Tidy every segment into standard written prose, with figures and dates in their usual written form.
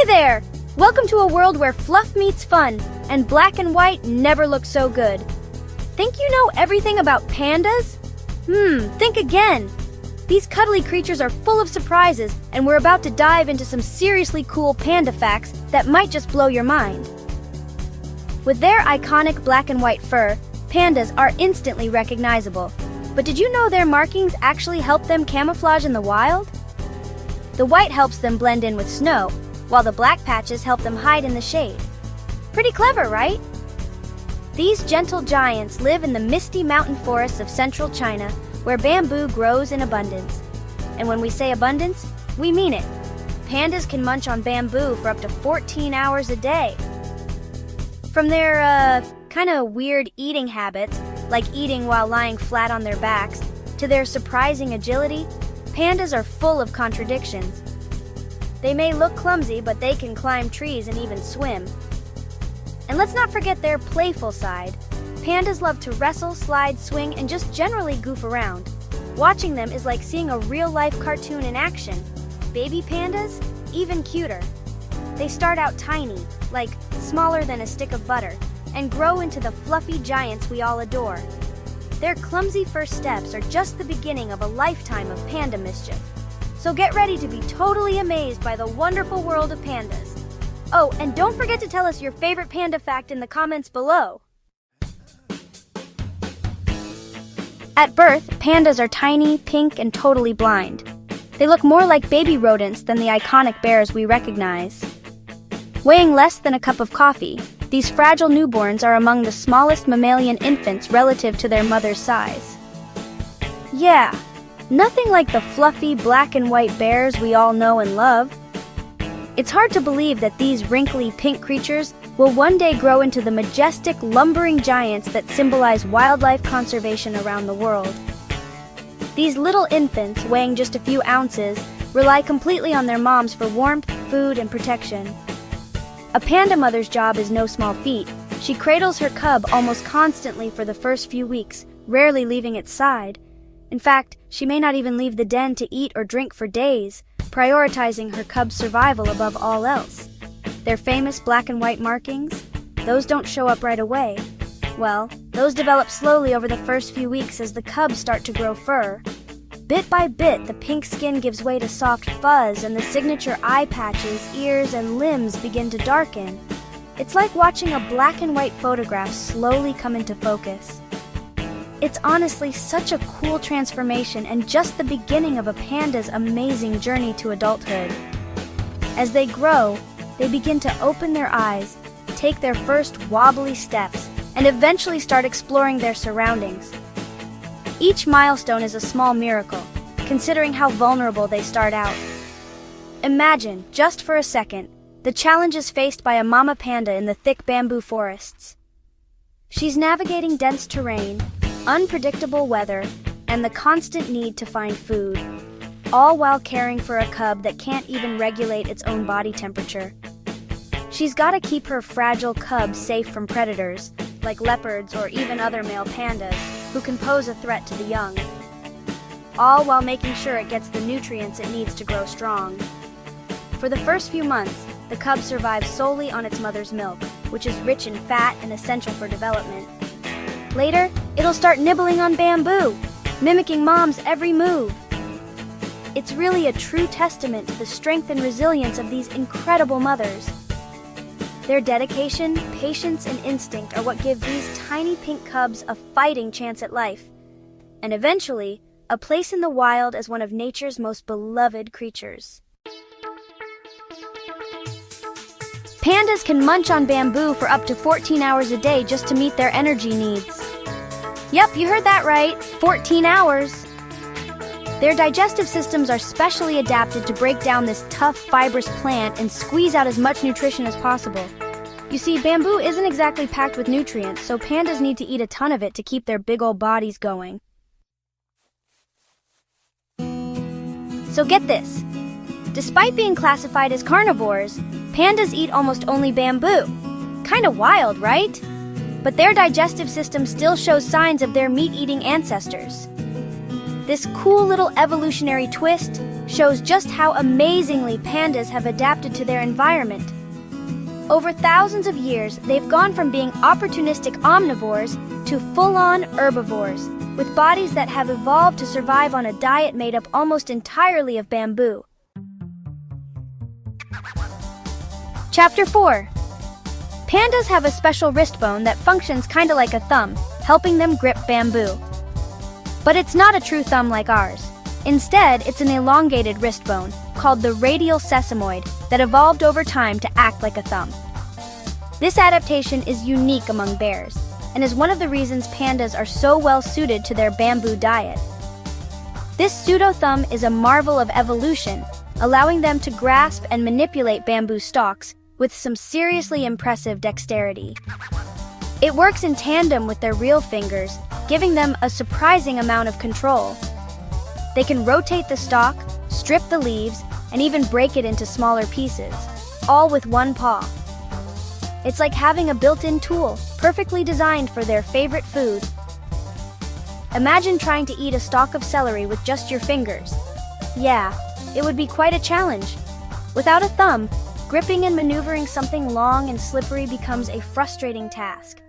Hey there! Welcome to a world where fluff meets fun, and black and white never look so good. Think you know everything about pandas? Think again. These cuddly creatures are full of surprises, and we're about to dive into some seriously cool panda facts that might just blow your mind. With their iconic black and white fur, pandas are instantly recognizable. But did you know their markings actually help them camouflage in the wild? The white helps them blend in with snow, while the black patches help them hide in the shade. Pretty clever, right? These gentle giants live in the misty mountain forests of central China, where bamboo grows in abundance. And when we say abundance, we mean it. Pandas can munch on bamboo for up to 14 hours a day. From their, kinda weird eating habits, like eating while lying flat on their backs, to their surprising agility, pandas are full of contradictions. They may look clumsy, but they can climb trees and even swim. And let's not forget their playful side. Pandas love to wrestle, slide, swing, and just generally goof around. Watching them is like seeing a real-life cartoon in action. Baby pandas, even cuter. They start out tiny, like smaller than a stick of butter, and grow into the fluffy giants we all adore. Their clumsy first steps are just the beginning of a lifetime of panda mischief. So get ready to be totally amazed by the wonderful world of pandas. Oh, and don't forget to tell us your favorite panda fact in the comments below. At birth, pandas are tiny, pink, and totally blind. They look more like baby rodents than the iconic bears we recognize. Weighing less than a cup of coffee, these fragile newborns are among the smallest mammalian infants relative to their mother's size. Yeah, nothing like the fluffy black and white bears we all know and love. It's hard to believe that these wrinkly pink creatures will one day grow into the majestic, lumbering giants that symbolize wildlife conservation around the world. These little infants, weighing just a few ounces, rely completely on their moms for warmth, food, and protection. A panda mother's job is no small feat. She cradles her cub almost constantly for the first few weeks, rarely leaving its side. In fact, she may not even leave the den to eat or drink for days, prioritizing her cub's survival above all else. Their famous black and white markings? Those don't show up right away. Well, those develop slowly over the first few weeks as the cubs start to grow fur. Bit by bit, the pink skin gives way to soft fuzz, and the signature eye patches, ears, and limbs begin to darken. It's like watching a black and white photograph slowly come into focus. It's honestly such a cool transformation and just the beginning of a panda's amazing journey to adulthood. As they grow, they begin to open their eyes, take their first wobbly steps, and eventually start exploring their surroundings. Each milestone is a small miracle, considering how vulnerable they start out. Imagine, just for a second, the challenges faced by a mama panda in the thick bamboo forests. She's navigating dense terrain, unpredictable weather, and the constant need to find food, all while caring for a cub that can't even regulate its own body temperature. She's got to keep her fragile cub safe from predators, like leopards or even other male pandas, who can pose a threat to the young, all while making sure it gets the nutrients it needs to grow strong. For the first few months, the cub survives solely on its mother's milk, which is rich in fat and essential for development. Later, it'll start nibbling on bamboo, mimicking mom's every move. It's really a true testament to the strength and resilience of these incredible mothers. Their dedication, patience, and instinct are what give these tiny pink cubs a fighting chance at life, and eventually, a place in the wild as one of nature's most beloved creatures. Pandas can munch on bamboo for up to 14 hours a day just to meet their energy needs. Yep, you heard that right, 14 hours. Their digestive systems are specially adapted to break down this tough, fibrous plant and squeeze out as much nutrition as possible. You see, bamboo isn't exactly packed with nutrients, so pandas need to eat a ton of it to keep their big old bodies going. So get this. Despite being classified as carnivores, pandas eat almost only bamboo. Kinda wild, right? But their digestive system still shows signs of their meat-eating ancestors. This cool little evolutionary twist shows just how amazingly pandas have adapted to their environment. Over thousands of years, they've gone from being opportunistic omnivores to full-on herbivores, with bodies that have evolved to survive on a diet made up almost entirely of bamboo. Chapter 4. Pandas have a special wrist bone that functions kinda like a thumb, helping them grip bamboo. But it's not a true thumb like ours. Instead, it's an elongated wrist bone, called the radial sesamoid, that evolved over time to act like a thumb. This adaptation is unique among bears, and is one of the reasons pandas are so well suited to their bamboo diet. This pseudo-thumb is a marvel of evolution, allowing them to grasp and manipulate bamboo stalks with some seriously impressive dexterity. It works in tandem with their real fingers, giving them a surprising amount of control. They can rotate the stalk, strip the leaves, and even break it into smaller pieces, all with one paw. It's like having a built-in tool, perfectly designed for their favorite food. Imagine trying to eat a stalk of celery with just your fingers. Yeah, it would be quite a challenge. Without a thumb, gripping and maneuvering something long and slippery becomes a frustrating task.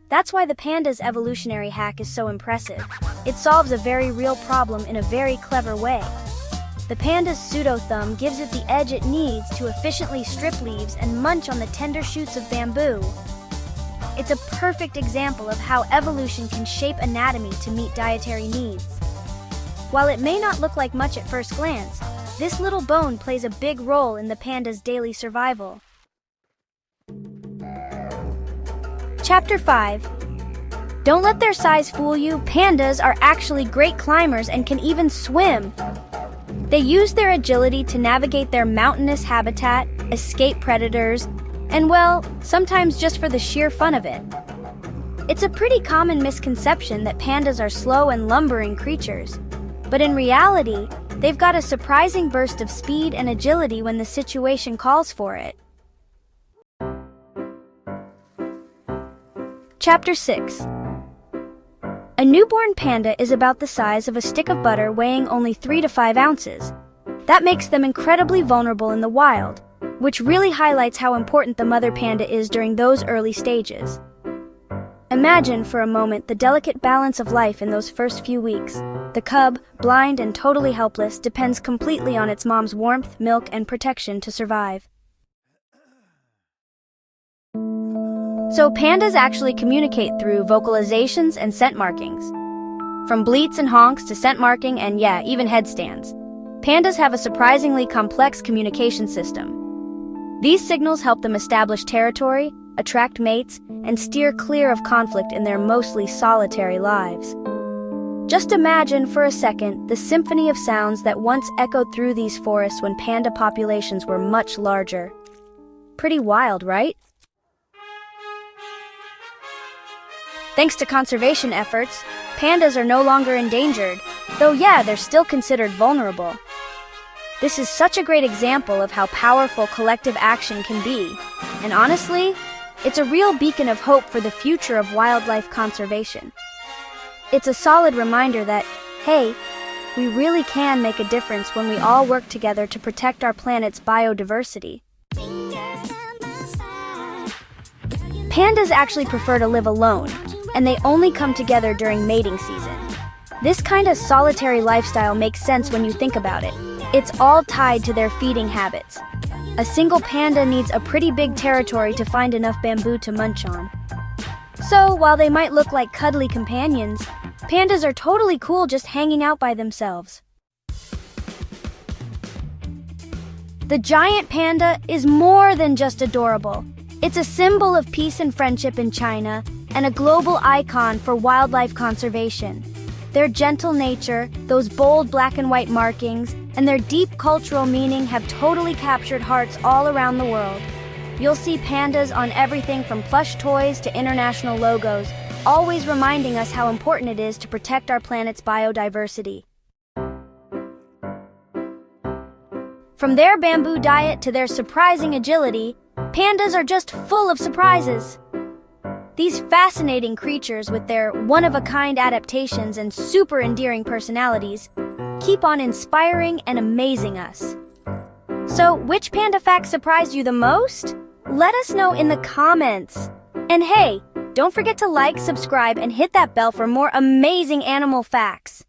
That's why the panda's evolutionary hack is so impressive. It solves a very real problem in a very clever way. The panda's pseudo-thumb gives it the edge it needs to efficiently strip leaves and munch on the tender shoots of bamboo. It's a perfect example of how evolution can shape anatomy to meet dietary needs. While it may not look like much at first glance, this little bone plays a big role in the panda's daily survival. Chapter 5. Don't let their size fool you. Pandas are actually great climbers and can even swim. They use their agility to navigate their mountainous habitat, escape predators, and well, sometimes just for the sheer fun of it. It's a pretty common misconception that pandas are slow and lumbering creatures, but in reality, they've got a surprising burst of speed and agility when the situation calls for it. Chapter 6. A newborn panda is about the size of a stick of butter, weighing only 3 to 5 ounces. That makes them incredibly vulnerable in the wild, which really highlights how important the mother panda is during those early stages. Imagine for a moment the delicate balance of life in those first few weeks. The cub, blind and totally helpless, depends completely on its mom's warmth, milk, and protection to survive. So pandas actually communicate through vocalizations and scent markings. From bleats and honks to scent marking and yeah, even headstands. Pandas have a surprisingly complex communication system. These signals help them establish territory, attract mates, and steer clear of conflict in their mostly solitary lives. Just imagine for a second the symphony of sounds that once echoed through these forests when panda populations were much larger. Pretty wild, right? Thanks to conservation efforts, pandas are no longer endangered, though yeah, they're still considered vulnerable. This is such a great example of how powerful collective action can be, and honestly, it's a real beacon of hope for the future of wildlife conservation. It's a solid reminder that, hey, we really can make a difference when we all work together to protect our planet's biodiversity. Pandas actually prefer to live alone, and they only come together during mating season. This kind of solitary lifestyle makes sense when you think about it. It's all tied to their feeding habits. A single panda needs a pretty big territory to find enough bamboo to munch on. So, while they might look like cuddly companions, pandas are totally cool just hanging out by themselves. The giant panda is more than just adorable. It's a symbol of peace and friendship in China, and a global icon for wildlife conservation. Their gentle nature, those bold black and white markings, and their deep cultural meaning have totally captured hearts all around the world. You'll see pandas on everything from plush toys to international logos, always reminding us how important it is to protect our planet's biodiversity. From their bamboo diet to their surprising agility, pandas are just full of surprises. These fascinating creatures with their one-of-a-kind adaptations and super endearing personalities Keep on inspiring and amazing us. So, which panda fact surprised you the most? Let us know in the comments. And hey, don't forget to like, subscribe, and hit that bell for more amazing animal facts.